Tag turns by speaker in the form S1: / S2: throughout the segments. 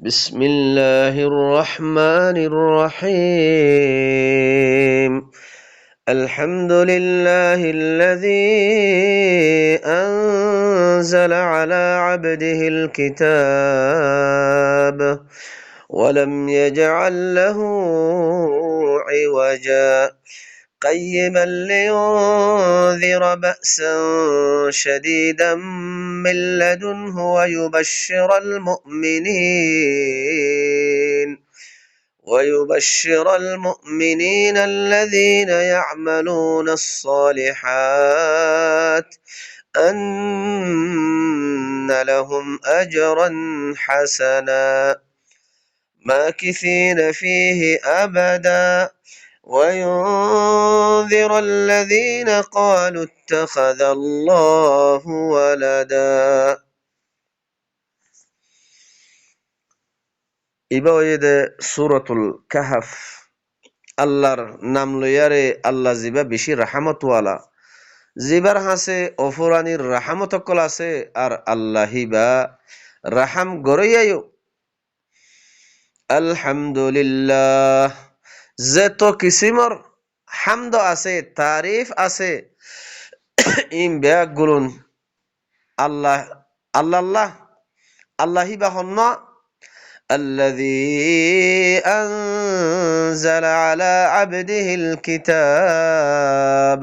S1: بسم الله الرحمن الرحيم الحمد لله الذي أنزل على عبده الكتاب ولم يجعل له عوجا قيما لينذر بأسا شديدا من لدنه ويبشر المؤمنين الذين يعملون الصالحات أن لهم أجرا حسنا ماكثين فيه أبدا وينذر الذين قالوا اتخذ الله ولدا ইবাওয়েদে সূরাতুল কাহফ আল্লাহর নাম লইয়ারে আল্লাহ জিবা বেশি রাহমতওয়ালা জিবার হাসে অফুরানির রাহমত কল আছে আর আল্লাহিবা রাহাম গরইয়ায়ো আলহামদুলিল্লাহ যত কিসিমর হামদ আছে তারিফ আছে ইম ব্যাগ গুলুন আল্লাহ আল্লাহ আল্লাহিবা হন্ন الذي أنزل على عبده الكتاب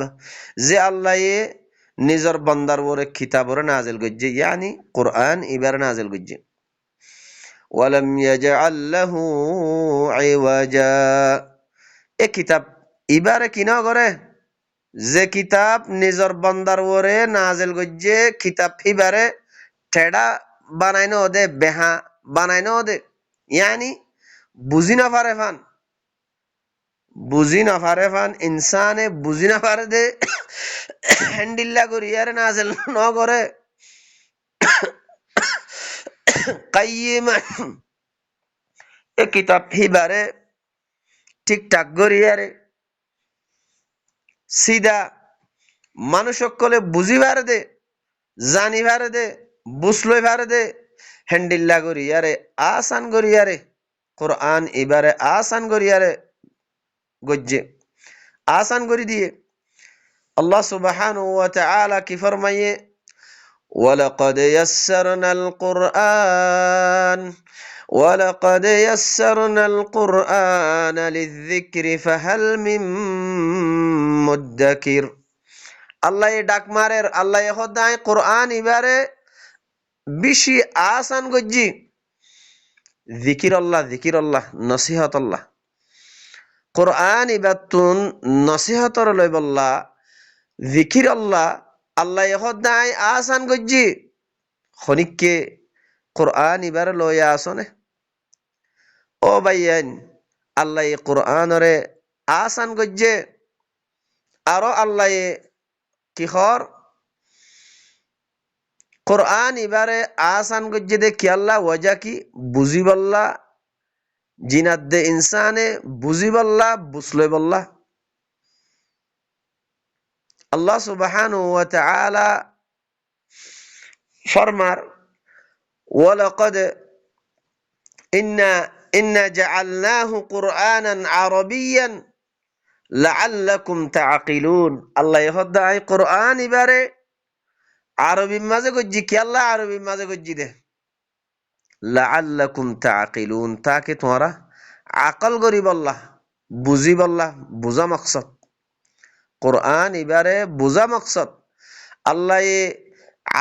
S1: زي الله نزر بندر ورك كتاب نازل گجي يعني قرآن إبر نازل گجي ولم يجعل له عوجا এ কিতাব ইবারে কিনা করে যে কিতাব নিজর বন্দার ওরে নাজেল গজ্জে কিতাব ইবারে ঠেডা বানাইনো দে বেহা বানাইনো দে ইয়ানি বুঝি না পারে ফান ইনসানে বুঝি না পারে দে হ্যান্ডিল্লা করিয়ারে নাজেল ন করে কাইয়িমা এ কিতাব ইবারে ঠিকঠাক করিয়ারে সিধা মানুষ সকলে বুঝিবার দে জানিবার দে বুঝলইবার দে হ্যান্ডিল্লা করিয়ারে আসান করিয়ারে কোরআন এবারে আসান করিয়ারে গজ্জে আসান করি দিয়ে আল্লাহ সুবহানাহু ওয়া তাআলা কি ফরমায়ে ওয়ালাকাদ ইয়াসসারনাল কুরআন লিযযিকরি ফাহাল মিন মুদ্দাকির আল্লাহ ডাক মারের আল্লাহ খোদায় কোরআন এবারে বেশি আসান গজ্জি জিকির আল্লাহ নসিহত আল্লাহ কোরআন ইবাতুন নসিহতর লই বল্লা জিকির আল্লাহ খোদায় আসান গজ্জি খনিককে কোরআন ইবার লইয়া আসনে ও ভাইয়ান আল্লাহ কোরআনরে আসান গজ্জে আরো আল্লাহ কিহর কোরআন ইবারে আসান গজ্জে দে কি আল্লাহ ওয়াজা কি বুঝিবাল্লা জিনাত দে ইনসানে বুঝিবাল্লা বুঝলই বল্লা আল্লাহ সুবহানাহু ওয়া তাআলা ফরমার ওয়ালাকাদ ইন্না জাআলনাহু কুরআনান আরাবিয়্যান লাআল্লাকুম তাআকিলুন আল্লাহ হদায় কোরআন ইবারে আরবি মাঝে গজ্জি কি আল্লাহ আরবি মাঝে গজ্জি দে লাআল্লাকুম তাআকিলুন তাকে তোমরা আকল গরিব আল্লাহ বুঝিব আল্লাহ বুঝা মকসদ কোরআন ইবারে বুঝা মকসদ আল্লাহ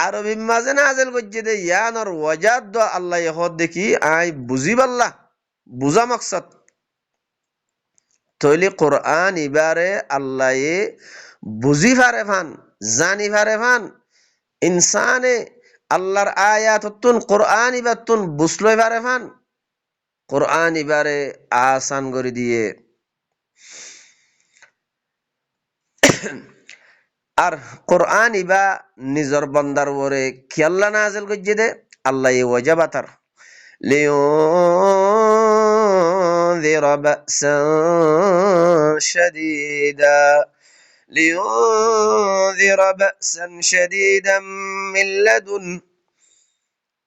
S1: আরবি মাঝে নাজিল গজ্জি দে ইয়ানর ওয়াজাদ দ আল্লাহ হদ দেখি আই বুঝিব আল্লাহ বুঝা মকসদ তৈলি কোরআন ইবারে আল্লাহ বুঝি ফারে ফান জানি ফারে ফান ইনসানে আল্লাহর আয়াতুন কোরআন ইবাতুন বুঝলই পারে ফান কোরআন ইবারে আসান করে দিয়ে আর কোরআন ইবা নিজর বান্দার ওরে কি আল্লাহ নাজিল গজ্জে দে আল্লাহ ওয়াজাবাতার লিয়ুনযিরা বাসান শাদীদা মিন লাদুন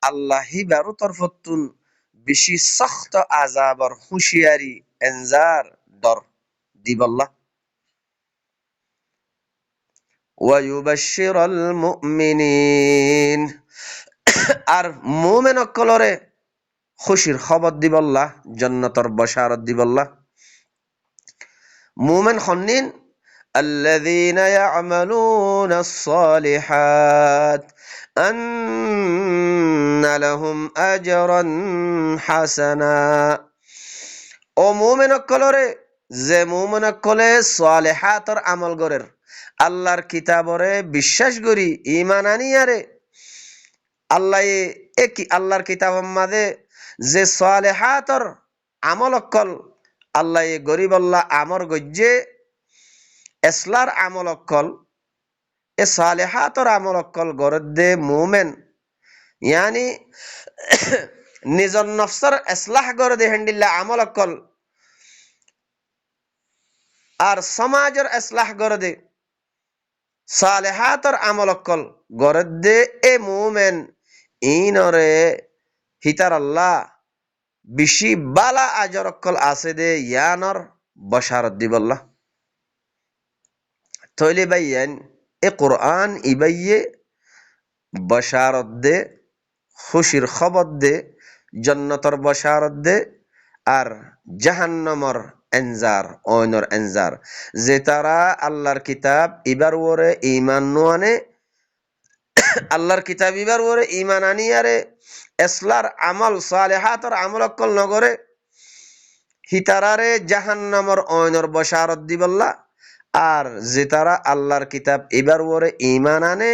S1: আল্লাহ হিবারু তরফতুন বেশি সখ্ত আযাবর হুঁশিয়ারি এনজার ডর দিবল্লাহ ওয়া ইউবাশশিরাল মুমিনিন আর মুমিন অকলরে খুশির খবর দিবল্লাহ জান্নাতর বশারত দিবল্লাহ মুমিন খন্নিন الذين يعملون الصالحات أن لهم أجرا حسنا ও মুমিন অকলরে যে মুমিন অকলে সালেহাতর আমল গরের আল্লাহর কিতাবরে বিশ্বাস করি ঈমান আনিয়ারে আল্লাহ কি আল্লাহর কিতাবের মাঝে যে সালেহাতর আমল অকল আল্লাহ গরিব আল্লাহ আমর গজ্জে এসলার আমল অকল এ সালেহাতর আমল অকল গরদে মুমেন ইয়ানি নিজর নফসর এসলাহ গরদে হেন্ডিল্লা আমল অকল আর সমাজের এসলাহ গরদে সালেহাতর আমল অকল গরদে এ মুমেন ইনরে হিতার আল্লাহ বেশি বালা আজর অকল আছে দে ইয়ানর বশারত দিবল্লাহ তৈলে বাইয়ান এ কোরআন ইবাইয়ে বশারত দে খুশির খবর দে জন্নতর বশারত দে আর জাহান্নামর এনজার ওইনর এনজার যে তারা আল্লাহর কিতাব ইবার ওরে ঈমান নুয়ানে আল্লাহর কিতাব ইবার ওরে ঈমান আনিয়ারে এসলার আমল সালেহাতর আমল অকল নগরে হিতারারে জাহান্নামর ওইনর বশারত দিবল্লা আর যে তারা আল্লাহর কিতাব ইবার ওরে ঈমান আনে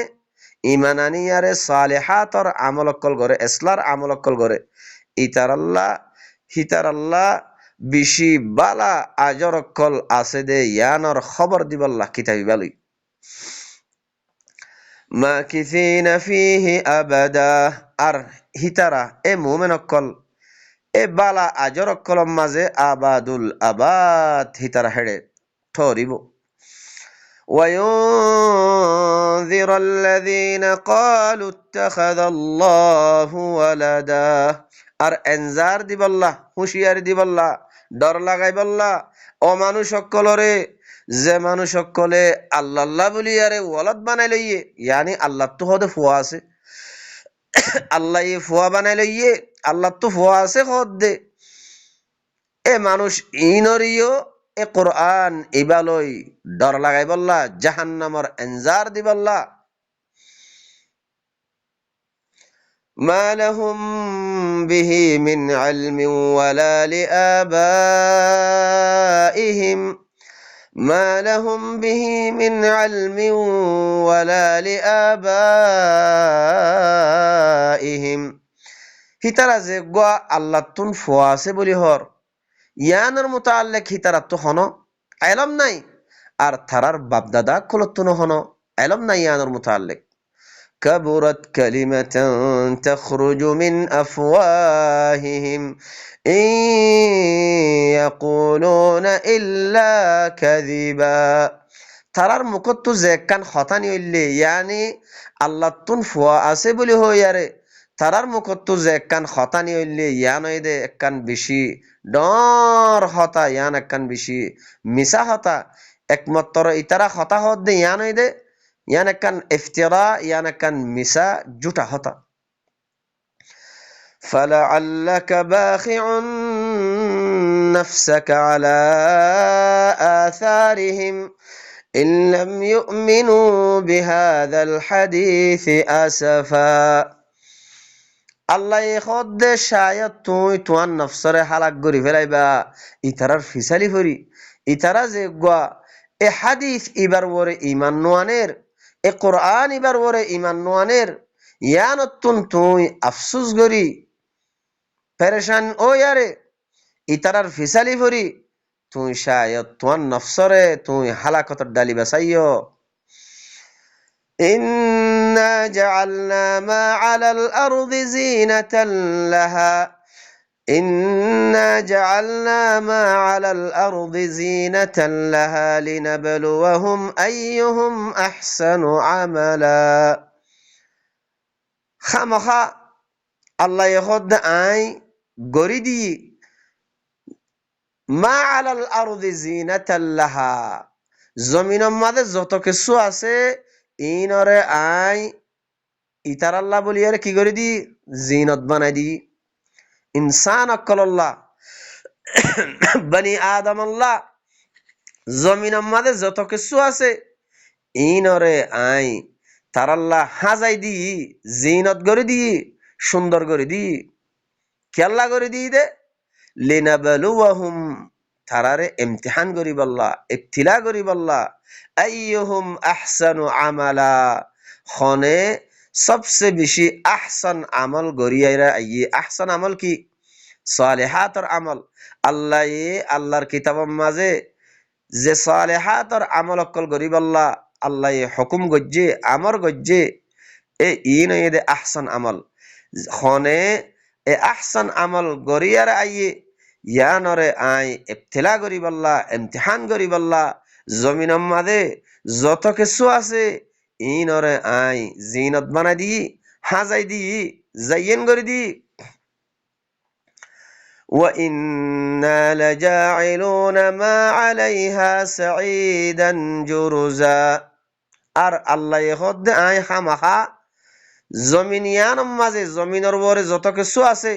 S1: ঈমান আনিয়ারে সালেহাতর আমল অকল করে এসলার আমল অকল করে ইতার আল্লাহ হিতার আল্লাহ বেশি বালা আজর অকল আছে দে ইয়ানর খবর দিবল্লাহ কিতাবি বালুই মাকিসিনা ফিহি আবাদা আর হিতারা এ মুমিন অকল এ বালা আজর অকলম মাঝে আবাদুল আবাদ হিতারা হেড়ে ঠরিব وينذر الذين قالوا اتخذ الله ولدا আর এনজার দিবল্লাহ হুঁশিয়ারি দিবল্লাহ ডর লাগাইবল্লাহ ও মানুষ সকলরে যে মানুষ সকলে আল্লাহ আল্লাহ বলি আরে ওয়ালাদ বানাই লইয়ে ইয়ানি আল্লাহ তো হদে ফুয়া আছে আল্লাহ ফুয়া বানাই লইয়ে আল্লাহ তো ফুয়া আছে হদ দে এ মানুষ ইনরিও এ কোরআন ইবালই ডর লাগাই বললা জাহান্নামর এনজার দিবল্লা মা লাহুম বিহি মিন ইলমিন ওয়ালা লিআবাইহিম মা লাহুম বিহি মিন ইলমিন ওয়ালা লিআবাইহিম হিতারা যে গা আল্লাহ তুন ফুয়া আছে বলি হর ইয়ানোর মুতাআল্লিক হিতারাত তো হনো ইলম নাই আর থারার বাপদাদা কলতুন হনো ইলম নাই ইয়ানোর মুতাআল্লিক কাবুরাত কালিমাতান তাখরুজু মিন আফওয়াহিহিম ইন ইয়াকুলুনা ইল্লা কাযিবা থারার মুখত যে কান হতানি হইলে ইয়ানি আল্লাহ তুন ফুয়া আছে বলি হইয়ারে তারার মুখত যে কান হতানি হইলে ইয়ান দে একখান বেশি ডর হতা ইয়ান একখান বেশি মিশা হতা একমাত্র ইতারা হতা হত দে ইয়ান দে ইয়ান একখান ইফতিরা ইয়ান একখান মিশা জুটা হতা فلعلك باخع نفسك على آثارهم إن لم يؤمنوا بهذا الحديث أسفا আল্লাহ খদ্দে শায়দ তুই তোমার নফসরে হালাক গরি ফেলাইবা ইতারার ফিসালি ফরি ইতারা যে গোয়া এ হাদিস ইবার ওরে ইমান নোয়ানের এ কোরআন ইবার ওরে ইমান নোয়ানের ইয়ানতুন তুই আফসুস গরি পেরেশান ও ইয়ারে ইতারার ফিসালি ফরি তুই শায়দ তোমার নফসরে তুই হালাকতর ডালি বাসাইও إنا جعلنا ما على الأرض زينة لها إنا جعلنا ما على الأرض زينة لها لنبلوهم أيهم أحسن عملا خامخا الله يخد آي গড়ি দি মা আলাল আরদি জিনাতাল লাহা, জমিনের মাঝে যত কিছু আছে ইনরে আই ইতার আল্লাহ বলি আর কি করে দি জিনত বানাই দি। ইনসান অকল্লাহ বনি আদম আল্লাহ জমিনের মাঝে যত কিছু আছে ইনরে আই তার আল্লাহ হাজাই দি জিনত করে দি, সুন্দর করে দি, কেল্লা করে দি দে লিনাবলুয়াহুম, তারারে ইমতিহান করিব আল্লাহ, ইবতিলা করিব আল্লাহ, আইয়ুহুম আহসানু আমালা, খনে সবচেয়ে বেশি আহসান আমল গরিয়াইরা আইয়ে। আহসান আমল কি? সালেহাতর আমল। আল্লাহ আল্লাহর কিতাবের মাঝে যে সালেহাতর আমল অকল গরিব আল্লাহ আল্লাহ হুকুম গজ্জে আমর গজ্জে এ ইন দে আহসান আমল খনে এ আহসান আমল গরিয়ার আইয়ে ইয়ানরে আই ইবতিলা করিব আল্লাহ, ইমতিহান করিব আল্লাহ। জমিনের মাঝে যত কিছু আছে ইনরে আই জিনত বানাই দি, হাজাই দি, জাইয়েন করে দি। وَإِنَّا لَجَاعِلُونَ مَا عَلَيْهَا سَعِيدًا جُرُزًا, আর আল্লাহ হদ আই খামাখা জমিন ইয়ানোর মাঝে জমিনের উপরে যত কিছু আছে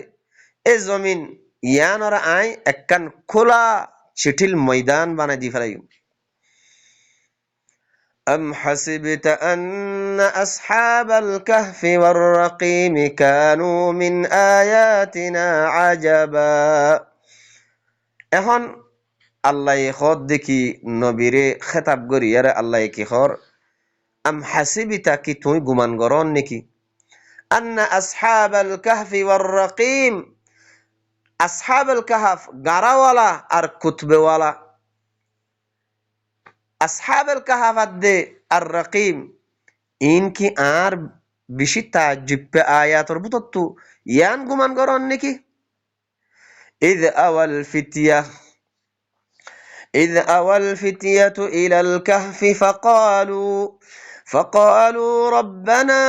S1: এই জমিন ইয়ানোর আই একখান খোলা চিঠিল ময়দান বানাই দি ফেলাই। أم حسبت أن أصحاب الكهف والرقيم كانوا من آياتنا عجبا, এখন আল্লাহ খদ দেখি নবীরে খেতাব করি আর আল্লাহ কি খর আম হাসিবিতা কি তুই গুমান গরন নাকি আন্না আসহাবাল কাহফি ওয়ার রাকিম, আসহাবাল কাহফ গারাওয়ালা আর কুতবেওয়ালা, আসহাবাল কাহফ আদে আর রাকিম ইনকি আর বেশি তাজ্জুব আয়াতর বুতত্তু ইয়ান গুমান গরন নাকি। إذ أوى الفتية إذ أوى الفتية إلى الكهف فقالوا ربنا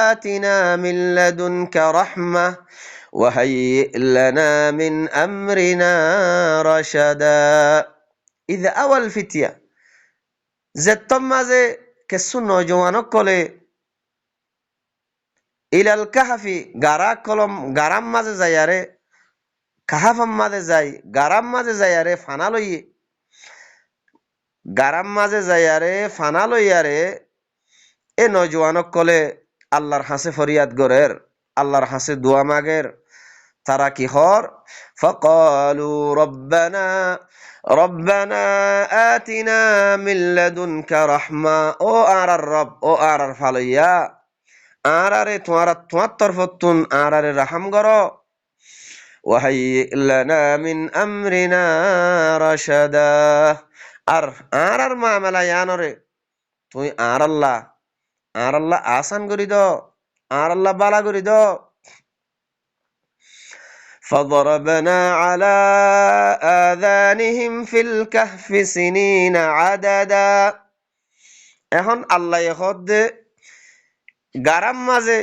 S1: آتنا من لدنك رحمة وهيئ لنا من أمرنا رشدا. إذ أوى الفتية زتم مازه كسو نوجوانو كله ইলাল কাহাফি গারা কলম গারাম মাঝে যাই আরে কাহাফাম মাঝে যাই গারাম মাঝে যাই আরে ফানা লইয়ে গারাম মাঝে যাই আরে ফানা লইয়ে আরে এ নজওয়ানক কলে আল্লাহর হাসে ফরিয়াদ গরের, আল্লাহর হাসে দোয়া মাগের। তারা কি হর ফাকালু রব্বানা রব্বানা আতিনা মিন লাদুনকা রাহমা, ও আরার রব, ও আরার ফালইয়া আরারে তোমার তরফতুন আরারে রাহাম গরো। ওয়াহাইয়্যি লানা মিন আমরিনা রাশাদা, আর আরার মামলা ইয়ানরে তুই আর আল্লাহ আসান করি দ, আর আল্লাহ বালা করি দ। فضربنا على آذانهم في الكهف سنين عددا, এখন আল্লাহ হদ গারাম মাঝে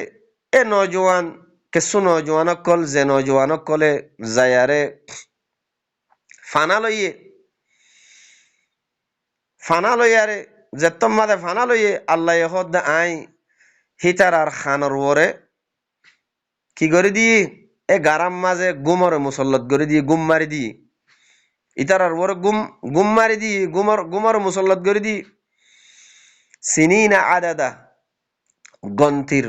S1: এ নজওয়ান কিছু নজওয়ানক কল যে নজওয়ানক কলে যায়ারে ফানা লইয়ারে যেতম মাঝে ফানা লইয়ে আল্লাহ হদ আই হিতার আর খানর ওরে কি করে দি এ গারাম মাঝে গুমরে মুসল্লত করে দিয়ে গুম মারি দি, ইতার আর ওরে গুম মারি দি গুমর মুসল্লত করে দি সিনিনা আদাদা গন্তির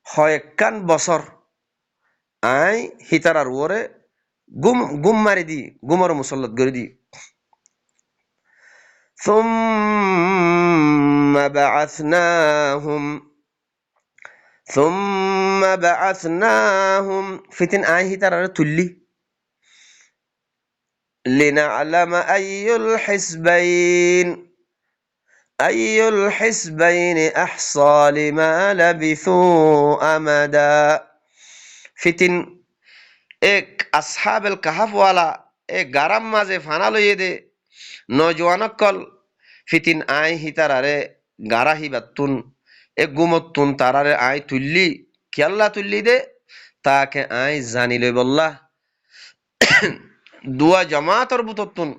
S1: হয়েকান বছর আই হিতার আর ওরে গুম মারি দি গুমর মুসল্লত করে দি। ثم بعثناهم ফিতিন আই হিতার আর তুল্লি لنعلم أي الحزبين أحصى لما لبثوا أمدا. ফিতিন এক আসহাবুল কাহাফ ওয়ালা এক গারাম মাঝে ফানা লইয়ে দে নজওয়ানক কল ফিতিন আই হিতারারে গারা হিবাতুন এক গুমতুন তারারে আই তুল্লি কেল্লা তুল্লি দে তাকে আই জানি লই বললা দুয়া জমাতর বুততুন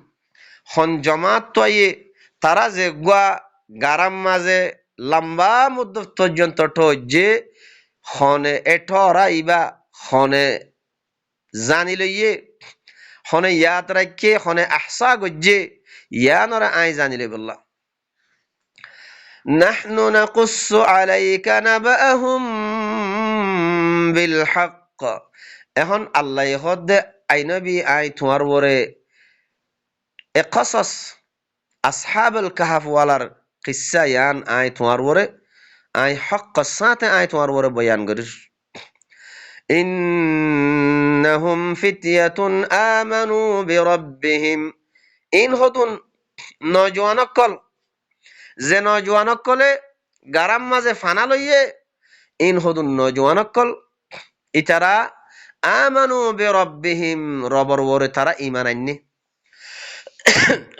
S1: হন জমাত তয়ে তারা যে গুয়া গারাম মাঝে লম্বা মুদ্দত পর্যন্ত যে হনে এঠরা ইবা হনে জানি লইয়ে হনে ইয়াদ রাখে হনে আহসা গজ্জে ইয়ানরা আই জানি লই বললা নাহনু নাকুসু আলাইকা নাবাহুম বিল হক এখন আল্লাহ হদ আই নবী আই তোমার ওরে এ কসস আসহাবুল কাহাফ ওয়ালার কিসসা ইয়ান আই তোমার ওরে আই হক সাথে আই তোমার ওরে বয়ান করিস ইন্নাহুম ফিতয়াতুন আমানু বিরাব্বিহিম ইন হদুন নজওয়ানকল যে নজওয়ানকলে গারাম মাঝে ফানা লইয়ে ইন হদুন নজওয়ানকল ইতারা আমানু বিরাব্বিহিম রবর ওরে তারা ঈমান আননি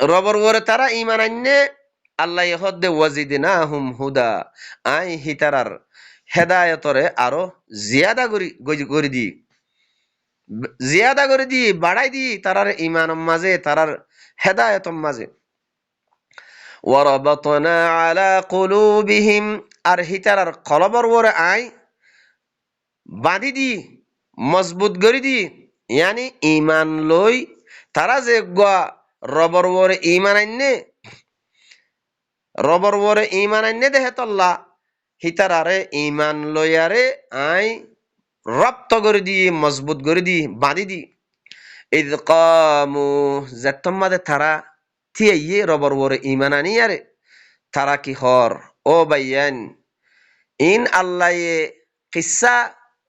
S1: রবর ওরে তারা ঈমান আননে আল্লাহ হদ্দে ওয়াজিদনাহুম হুদা আই হিতারার হেদায়তরে আরো জিয়াদা করে দি বাড়াই দি তারার ঈমানের মাঝে তারার হেদায়তর মাঝে ওয়ারাবাতনা আলা কুলুবিহিম আর হিতারার কলবর ওরে আই বাঁধি দি মজবুত করে দি ইয়ানি ঈমান লই তারা যে রবর ওরে ঈমান আননে দেহে তল্লা হিতারারে ঈমান লইয়ারে আই রপ্ত করে দি মজবুত করে দি বাঁধি দি ইদ কামু যেতম্মাদে তারা থিয়ে রবর ওরে ঈমান আনিয়ারে তারা কি হর ও বাইয়ান ইন আল্লাহ কিসা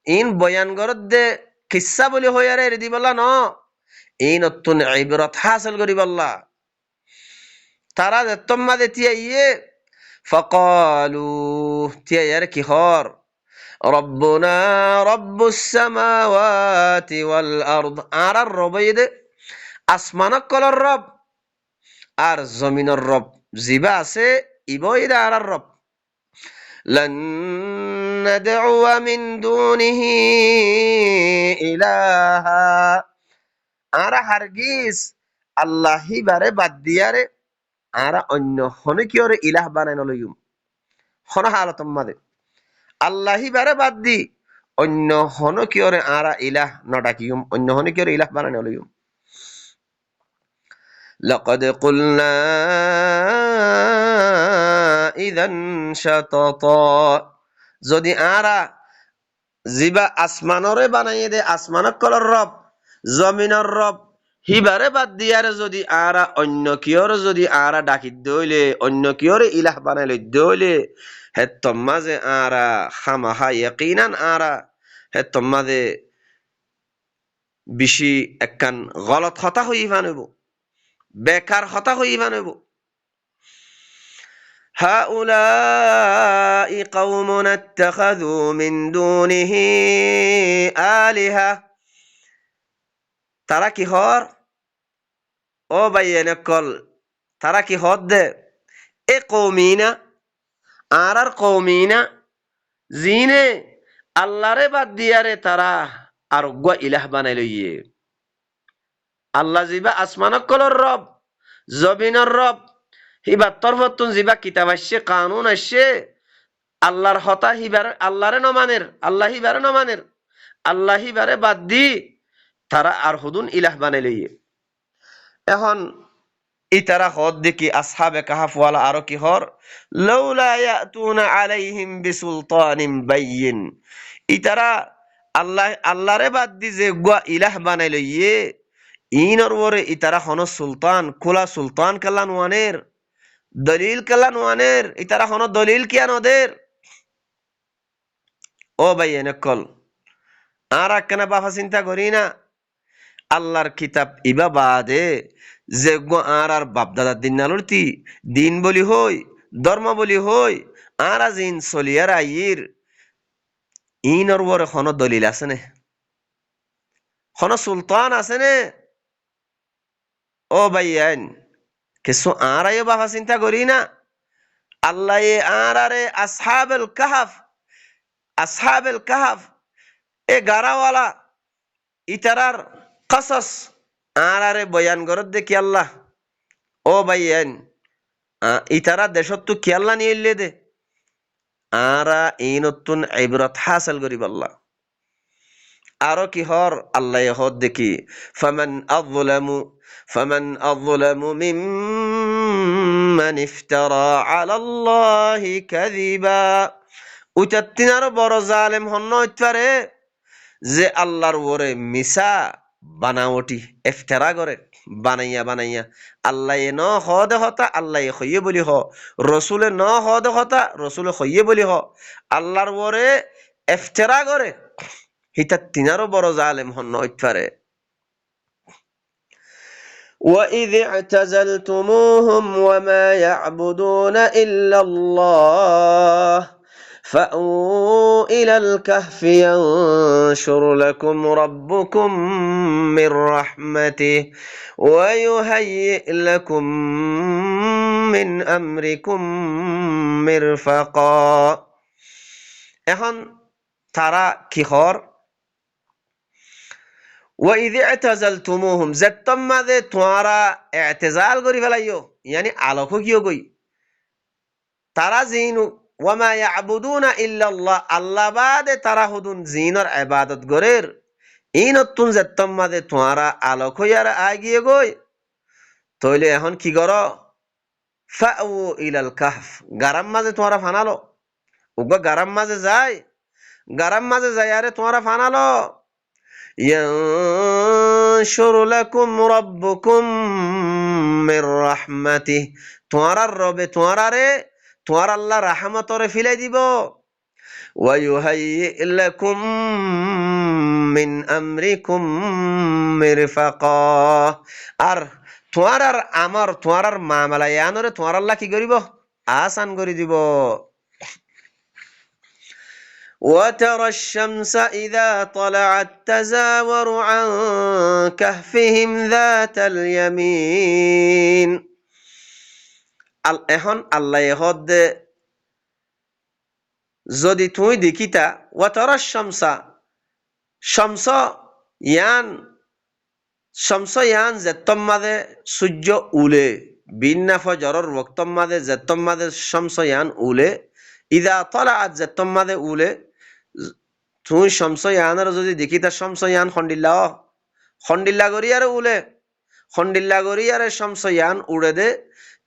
S1: ইন বয়ান গরত দে কিসা বলি হইয়ারে রেদি বললা ন ইন অতুন ইবরত হাসিল করি বললা তারা যেতম্মাদে থিয়ে ফকালু থিয়ারে কি হর রব্বুনা রব্বুস সামাওয়াতি ওয়াল আরদ আর রবইদে আসমানক কলর রব আর জমিনের রব জিবা আছে ইবইদা আর রব لن ندعو من دونه إلها আরা হারগিজ আল্লাহি বারে বাদ দিয়ারে আরা অন্য হনে কি ওরে ইলাহ বানাই নলইম হন হালতম মাদে আল্লাহি বারে বাদ দি অন্য হন কি ওরে আরা ইলাহ নডাকিম অন্য হনে কি ওরে ইলাহ বানাই নলইম لقد قلنا إذا شططا যদি আরা জিবা আসমানরে বানাইয়ে দে আসমানক কলর রব জমিনের রব হিবারে বাদ দিয়ারে যদি আরা অন্য কিয়র যদি আরা ডাকি দইলে অন্য কিয়রে ইলাহ বানাইলে দইলে হে তোমাজে আরা খামাহা ইয়াকিনান আরা হে তোমাজে বেশি একখান গলত হতা হইবা নেব বেকার হতা হইবা নেব هؤلاء قومنا اتخذوا من دونه آلهة তারা কি হর ও বাইয়েন কল তারা কি হদ দে এ কৌমিনা আর কৌমিনা জিনে আল্লাহরে বাদ দিয়ারে তারা আর গা ইলাহ বানাই লইয়ে আল্লাহ জিবা আসমানক কলর রব জমিনের রব হিবার তরফতুন জিবা কিতাব আসছে কানুন আসছে আল্লাহর হতা হিবার আল্লাহরে নমানের আল্লাহ হিবারে নমানের আল্লাহ হিবারে বাদ দি তারা আর হুদুন ইলাহ বানাই লইয়ে এখন ইতারা হদ দেখি আসহাবে কাহাফ ওয়ালা আরো কি হর লাউলা ইয়াতুনা আলাইহিম বিসুলতানিন বাইয়িন ইতারা আল্লাহরে বাদ দি যে গুয়া ইলাহ বানাই লইয়ে ইনর ওরে ইতারা হন সুলতান খোলা সুলতান কাল্লান ওয়ানের দলিল কাল্লান ওয়ানের ইতারা হন দলিল কিয়ান ওদের ও ভাই এনেকল আর কেন বাফা চিন্তা করি না আল্লাহর কিতাব ইবা বাদে যে আর বাপদাদার দিন নালতি দিন বলি হই ধর্ম বলি হই আর জিন চলিয়ার আইর ইনর ওরে হন দলিল আছে নে হন সুলতান আছে নে ও ভাইয়ান কিছু আর আইও বাফা চিন্তা করি না আল্লাহ আর আরে আসহাবুল কাহাফ এ গারাওয়ালা ইতারার কাসাস আরে বয়ান করত দেখি আল্লাহ ও ভাইয়েন ইতারা দেশত কি আল্লাহ নিয়ে দে আরা এই নতুন ইবরত হাসিল করিব আল্লাহ আরো কি হর আল্লাহ হদ দেখি ফামান আযলামু মিম্মান ইফতারা আলাল্লাহি কাযিবা উচাত্তিন আরো বড় জালেম হন্ন ইতপারে যে আল্লাহর ওরে মিসা বানাওটি ইফতারা করে বানাইয়া বানাইয়া আল্লাহ ন হদ হতা আল্লাহ হইয়ে বলি হ রসুলে ন হদ হতা রসুলে হইয়ে বলি হ আল্লাহর ওরে ইফতারা করে হিতা তিনারও বড় জালেম হন নইতপারে وَإِذِ اعْتَزَلْتُمُوهُمْ وَمَا يَعْبُدُونَ إِلَّا اللَّهَ فَأْوُوا إِلَى الْكَهْفِ يَنشُرْ لَكُمْ رَبُّكُمْ مِنْ رَحْمَتِهِ وَيُهَيِّئْ لَكُمْ مِنْ أَمْرِكُمْ مِرْفَقًا এখন তারা কি হর وَإِذِ اعْتَزَلْتُمُوهُمْ যেতম মাঝে তোমরা ইতিজাল করি ফেলাইও yani আলোক কিও কই তারা জিনু ওয়ামা ইয়াবুদুনা ইল্লাল্লাহ আল্লাহ বাদে তারা হুদুন জিনর ইবাদত গরের ইনতুন যেতম মাঝে তোমরা আলোক হইয়ার আগিয়ে গই তইলে এখন কি করো ফাউ ইলাল কাহফ গারাম মাঝে তোমরা ফানালো উগা গারাম মাঝে যায় গারাম মাঝে যায় আরে তোমরা ফানালো ينشر لكم ربكم من رحمته তোমার রবে তোমার আল্লাহ রাহমাতরে ফিলাই দিব ويهيئ لكم من امركم مرفقا আর তোমার মামলা ইয়ানরে তোমার আল্লাহ কি করিব আসান করে দিব وترى الشمس إذا طلعت تزاور عن كهفهم ذات اليمين এখন আল্লাহ হদ যদি তুই দেখিতা وترى الشمس শামস ইয়ান যেতম মাঝে সূর্য উলে বিন্না ফজরের ওয়াক্তম মাঝে যেতম মাঝে শামস ইয়ান উলে ইদা তলাআত যেতম মাঝে উলে তুই শামস ইয়ানের যদি দেখিতা শামস ইয়ান খন্ডিল্লা করি আর উলে খন্ডিল্লা করি আর শামস ইয়ান উড়ে দে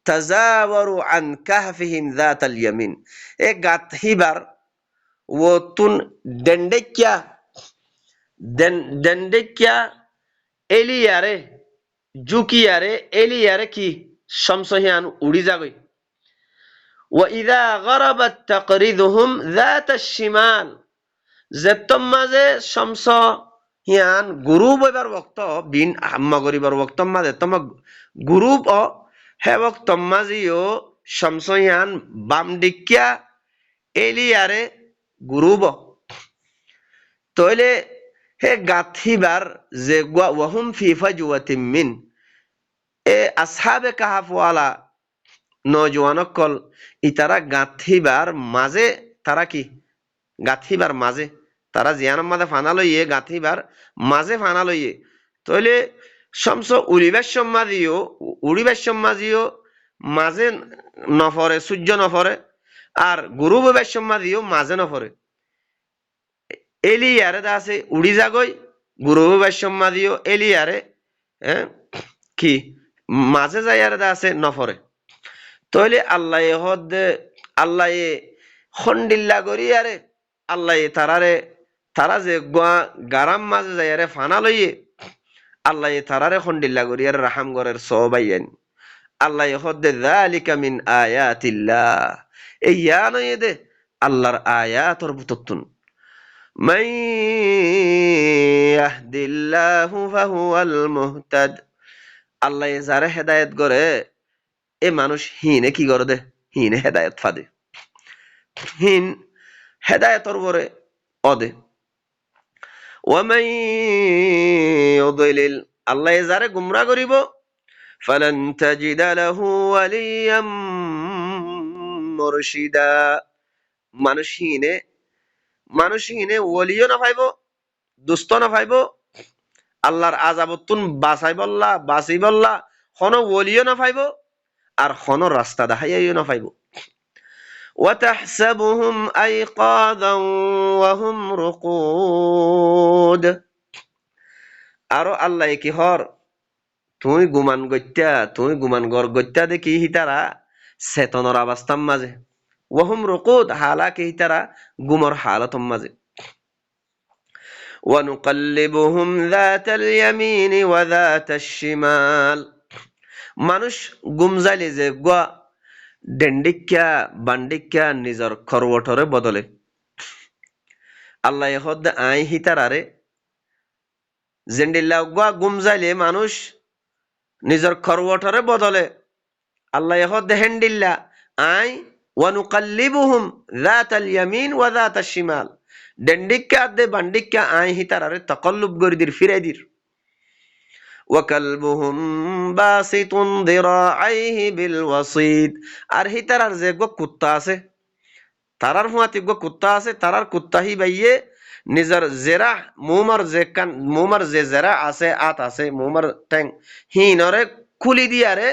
S1: তাজাওয়ারু আন কাহফিহিম যাতাল ইয়ামিন এ গাতহিবার ও তুন ডেন্ডেকিয়া এলিয়ারে জুকিয়ারে এলিয়ারে কি শামস ইয়ান উড়ি যাগই ওয়া ইদা গরাবাত তাকরিদুহুম যাতাশ শিমাল যেতম মাঝে শামস হিয়ান গুরুব এবার বক্ত বিন হাম্মা করিবার বক্ত মাঝে তোমা গুরুব ও হে বক্ত মাঝিও শামস হিয়ান বাম দিকিয়া এলিয়ারে গুরুব তইলে হে গাথিবার যে ওয়াহুম ফি ফাজওয়াতিম মিন এ আসহাবে কাহাফ ওয়ালা নওজওয়ানকল ইতারা গাথিবার মাঝে তারা কি গাথিবার মাঝে তারা জিয়ানের মাঝে ফানা লইয়ে গাথিবার মাঝে ফানা লইয়ে তইলে শামস উড়িবার সম্মাদিও মাঝে নফরে সূর্য নফরে আর গুরুবের সম্মাদিও মাঝে নফরে এলিয়ারে দা আছে উড়ি যাগই গুরুবের সম্মাদিও এলিয়ারে কি মাঝে যাইয়ারে দা আছে নফরে তইলে আল্লাহ খন্ডিল্লা করি আরে আল্লাহ তারা যে গারাম মাঝে যাইয়ারে ফানা লইয়ে আল্লাহ তারারে খন্ডিল্লা করি আর রাহাম গরের সবাইয়েন আল্লাহ হদ্দে যালিকা মিন আয়াতিল্লাহ এই ইয়া নয় দে আল্লাহর আয়াতর বুততুন মান ইয়াহদিল্লাহু ফাহুয়াল মুহতাদ আল্লাহ যারে হেদায়েত করে এ মানুষ হিনে কি করে দে হিনে হেদায়েত ফাদে হিন হেদায়েতর পরে অদে ওয়ামান ইউদ্লিল আল্লাহ যারে গুমরা করিব ফালান তাজিদা লাহু ওয়ালিয়াম মুরশিদা মানুষ হিনে ওলিও না পাইব দুস্থ না পাইব, আল্লাহর আযাবতুন বাঁচাই বল্লা বাঁচি বল্লা হন ওলিও না পাইব, আর হন রাস্তা দেখাইও না পাইব। وتحسبهم أيقاظا وهم رقود আরো আল্লাহ কি হর তুই গুমান গর গত্যা দেখি হিতারা চেতনর অবস্থার মাঝে, ওহম রকুদ হালাকে হিতারা গুমর হালতর মাঝে। ونقلبهم ذات اليمين وذات الشمال মানুষ গুমজাইলে যে গোয়া ডেন্ডিক্যা বান্ডিক্যা নিজর খরবটরে বদলে আল্লাহ হদ আই হিতারারে জেন্ডিল্লা গোয়া গুমজাইলে মানুষ নিজর খরবটরে বদলে আল্লাহ হদ হেন্ডিল্লা আই ওয়ানুকাল্লিবুহুম যাতাল ইয়ামিন ওয়া যাতাশ শিমাল ডেন্ডিক্যা দে বান্ডিক্যা আই হিতারারে তাকাল্লুব গরিদির ফিরাইদির। ওয়াকালবুহুম বাসিতুন দিরাআইহি বিল ওয়াসিদ আর হিতারার যে গো কুত্তা আছে তারার হুয়াতি গো কুত্তা আছে তারার কুত্তা হি বাইয়ে নিজের জেরা মুমার যে জেরা আছে আত আছে মুমার ট্যাং হিনরে খুলি দিয়ারে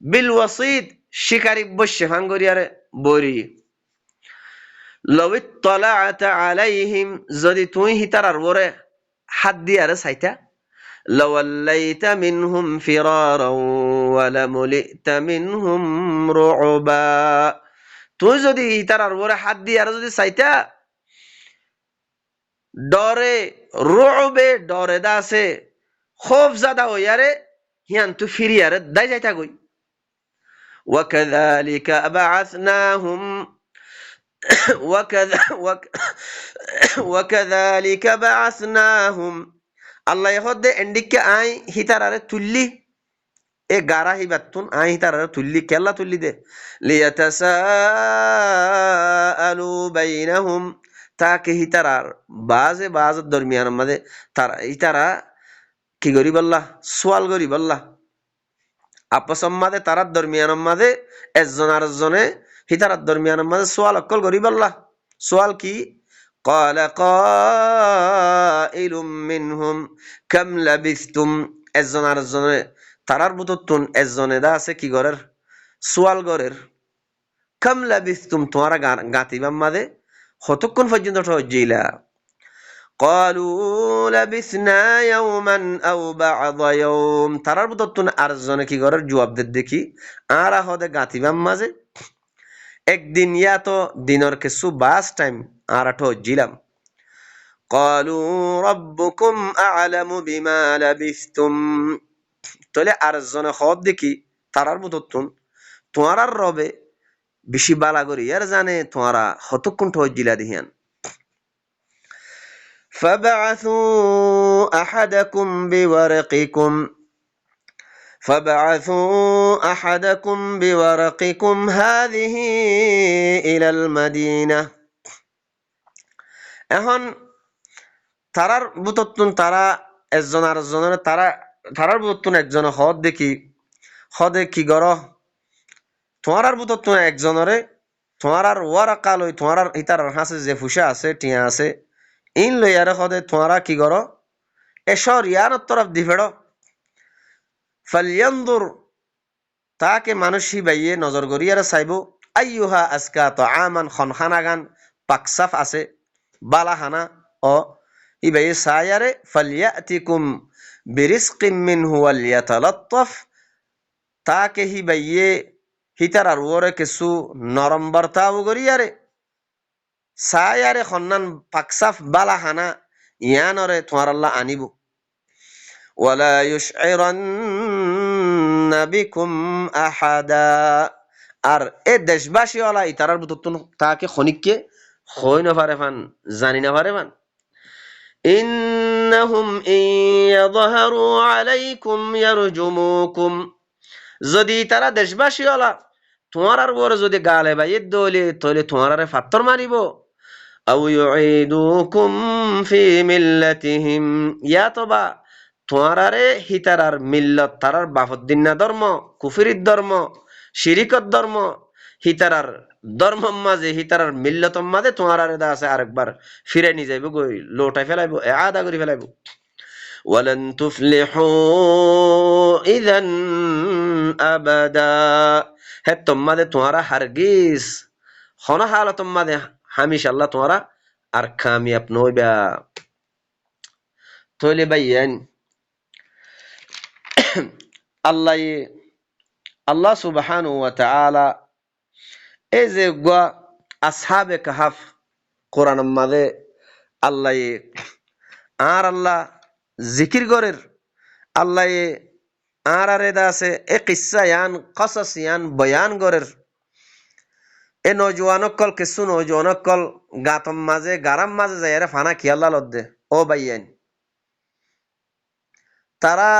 S1: বিল ওয়াসিদ শিকারি বসে হাঙ্গরিয়ারে বরি লবিত তলাআতা আলাইহিম যদি তুই হিতারার ওরে হাত দিয়ারে চাইতা লাওয়াল্লাইতা মিনহুম ফিরারাও ওয়া লামুলিতা মিনহুম রুবা তুই যদি হিতারার ওরে হাত দিয়ারে যদি চাইতা ডরে রুবে ডরে দাসে খুব জাদা হইয়ারে হিয়ান তু ফিরিয়ারে দাই যাইতা গই। وكذلك بعثناهم وكذلك بعثناهم আল্লাহ হদে এন্ডিকে আই হিতারারে তুল্লি এ গারা হিবাতুন আই হিতারারে তুল্লি কেল্লা তুল্লি দে লিয়াতাসাআলু বাইনাহুম তাকে হিতারার বাজ দরমিয়ান মাঝে তারা হিতারা কি করি বললা সোয়াল করি বললা আপস মাঝে তারার দরমিয়ান মাঝে একজন আর একজনে হিতারার দরমিয়ান মাঝে সোয়াল অকল করি বললা সোয়াল কি قال قائل منهم كم لبثتم একজন আর একজনে তারার বুততুন একজনে দা আছে কি গরের সোয়াল গরের কাম লাবিস্তুম তোমারা গাতিবাম মাঝে কতক্ষণ পর্যন্ত ঠজিলা قالوا لبثنا يوما او بعض يوم তারার বুততুন আর একজনে কি গরের জবাব দে দেখি আরা হদে গাতিবাম মাঝে একদিন ইয়া তো দিনের কিছু বাস টাইম আর ঠজিলাম قالوا ربكم اعلم بما لبثتم তলে আর একজনে খব দেখি তারার বুততুন তোমার রবে বেশি বালা করি আর জানে তোমারা কতক্ষণ ঠজিলা দিহান فبعثوا أحدكم بورقكم هذه إلى المدينة এখন তারার বুততুন তারা একজন আর একজনের তারার বুততুন একজন হদ দেখি হদে কি গর তোমার বুততুন একজনরে তোমার ওয়ারাকা লই তোমার ইতার হাসে যে ফুসা আছে টিয়া আছে ইন লইয়ারে হদে তোমারা কি গর এসর ইয়ার তরফ দি ফেড়ো ফালয়ানদুর তাকে মানুষই বাইয়ে নজর করিয়ারে চাইব আইয়ুহা আজকা তো আমান খনখানাগান পাকসাফ আছে বালাহানা ও ই বাইয়ে সায়ারে ফালিয়াতিকুম বিরিজকিম মিনহু ওয়ালিয়াতালাত্তাফ তাকে হি বাইয়ে হিতার আর ওরে কিছু নরম বর্তাও করিয়ারে সায়ারে খন্নান পাকসাফ বালাহানা ইয়ানরে তোমার আল্লাহ আনিব ওয়ালা ইউশইরান্না বিকুম আহাদা আর এ দেশবাসী ওলা ইতারার বুততুন তাকে খনিককে খই না পারে ফান জানি না পারে ফান ইন্নাহুম ইয়াযহারু আলাইকুম ইয়ারজুমুকুম যদি তারা দেশবাসী ওলা তোমার আর ওর যদি গালে বাইয়ে দলে তলে তোমার আরে ফাত্তর মারিব আও ইউঈদুকুম ফি মিল্লাতিহিম ইয়া তোবা তোমার আরে হিতারার মিল্লত তারার বাফদ্দিন ধর্ম কুফরির ধর্ম শিরিকত ধর্ম হিতারার ধর্মম মাঝে হিতারার মিল্লতম মাঝে তোমার আর দা আছে আরেকবার ফিরে নিয়ে যাইব গই লোটাই ফেলাইবো আদা করে ফেলাইবো ওয়ালান তুফলিহু ইযান আবাদা হে তোমাদে তোমারা হারগিজ হন হালা তোমাদে হামিশা আল্লাহ তোমারা আর কামিয়াব নইবা তইলে বাইয়ান আল্লাহ আল্লাহ সুবহানাহু ওয়া তাআলা এই যে আসহাবে কাহাফ কোরআনের মাঝে আল্লাহ আর আল্লাহ জিকির করের আল্লাহ আর আরেদা আছে এ কিসা ইয়ান কসস ইয়ান বয়ান করের এ নজওয়ানকল কিছু নজওয়ানকল গাতম মাঝে গারাম মাঝে যায় রে ফানা কি আল্লাহ লদ্দে ও বাইয়ান তারা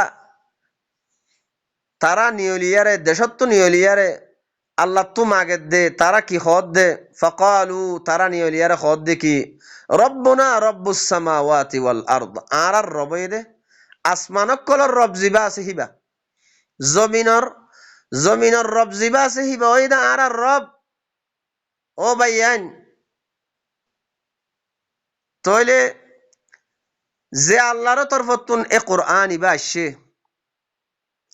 S1: তারা নিয়লিয়ারে দেশত্ব নিয়লিয়ারে আল্লাহ তুম আগে দে তারা কি হদ দে ফকালু তারা নিয়লিয়ারে হদ দে কি রব্বুনা রব্বুস সামাওয়াতি ওয়াল আরদ আর রবই দে আসমানক কলর রব জিবা আছে হিবা জমিনর জমিনর রব জিবা আছে হিবা ওই দা আর রব ও ভাইয়ান তইলে যে আল্লাহর তরফতুন এ কোরআন ইবা আসছে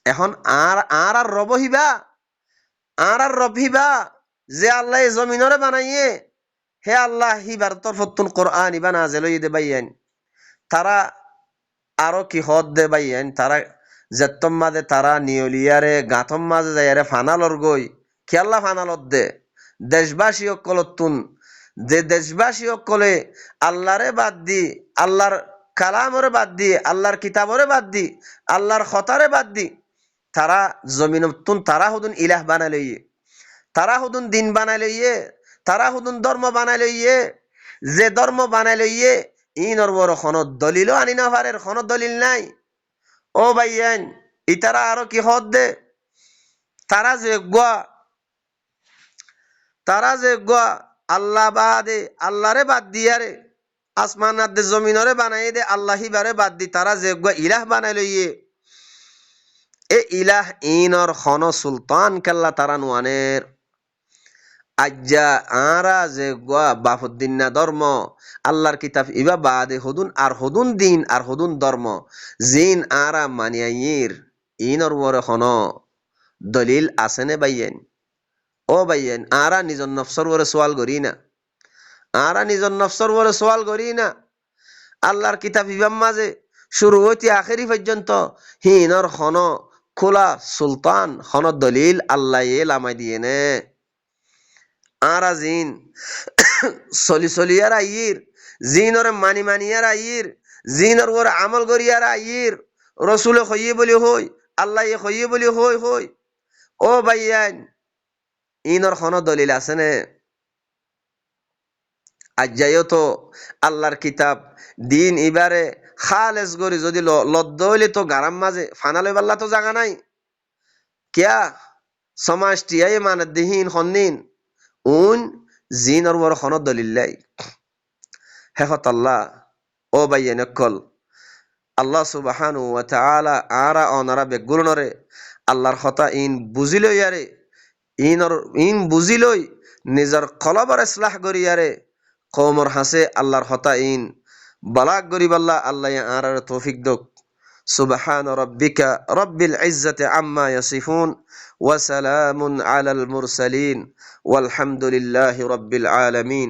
S1: এখন আর রব হিবা আর রব হিবা যে আল্লাহ জমিনরে বানাইয়ে হে আল্লাহ হিবার তরফতুন কোরআন ইবা নাজেল হইয়ে দে ভাইয়ান তারা আরো কি হদ দে ভাইয়ান তারা যেতম মাঝে তারা নিয়লিয়ারে গাঁথম মাঝে যাইয়ারে ফানালর গই খেয়াল্লা ফানালত দে দেশবাসী অকলতুন যে দেশবাসী অকলে আল্লাহরে বাদ দি আল্লাহর কালামরে বাদ দি আল্লাহর কিতাবরে বাদ দি আল্লাহর খতারে বাদ দি তারা জমিনতুন তারা হুদুন ইলাহ বানাই লইয়ে তারা হুদুন দিন বানাই লইয়ে তারা হুদুন ধর্ম বানাই লইয়ে যে ধর্ম বানাই লইয়ে ইনর বড় কোনো দলিলও আনি না পারে কোনো দলিল নাই ও ভাইয়ান ইতারা আরো কি হদ দে তারা যে গুয়া আল্লাহ বাদে আল্লাহরে বাদ দিয়ারে আসমান আর জমিনরে বানাই দে আল্লাহ হিবারে বাদ দি তারা যে গুয়া ইলাহ বানাই লইয়ে এ ইলাহ ইনর খন সুলতান কেল্লা তারা নুয়ানের আজ্জা আরা যে গুয়া বাফুদ্দিন না ধর্ম আল্লাহর কিতাব ইবা বাদে হদুন আর হদুন দিন আর হদুন ধর্ম জিন আরা মানিয়াইর ইনর বরে খন দলিল আসেনে বাইয়েন ও বাইয়েন আরা নিজর নফসর বরে সোয়াল করি না আরা নিজর নফসর বরে সোয়াল করি না আল্লাহর কিতাব ইবাম মাঝে শুরু হইতে আখেরি পর্যন্ত হিনর খন খোলা সুলতান খন দলিল আল্লাহ লামাই দিয়ে নে আরা জিন চলিয়ার আইর জিনর মানিয়ার আইর জিনর ওর আমল করিয়ার আইর রসুলে হইয়ে বলি হই আল্লাহ হইয়ে বলি হই হই ও ভাইয়ান ইনর খন দলিল আছে নে আজ্জাইও তো আল্লাহর কিতাব দিন ইবারে খালেস গরি যদি লদ্দ হইলে তো গারাম মাঝে ফানালে বাল্লা তো জাগা নাই কিয়া সমাজ টিয়াই মানে দিহীন হন্দিন উন জিন আর বড় খন দলিল্লাই হেহত আল্লাহ ও বাইয়ে নকল আল্লাহ সুবহানাহু ওয়া তাআলা আরা অনারা বেগুলনরে আল্লাহর কথা ইন বুঝিলই আরে ইন বুঝিলই নিজর কলবর ইসলাহ করিয়ারে কওমর হাসে আল্লাহর কথা ইন বালাগ গরিবাল্লাহ আল্লাহ আর তৌফিক দক সুবহান রাব্বিকা রাব্বিল ইজ্জাতি আম্মা ইয়াসিফুন ওয়া সালামুন আলাল মুরসালিন ওয়ালহামদুলিল্লাহি রাব্বিল আলামিন।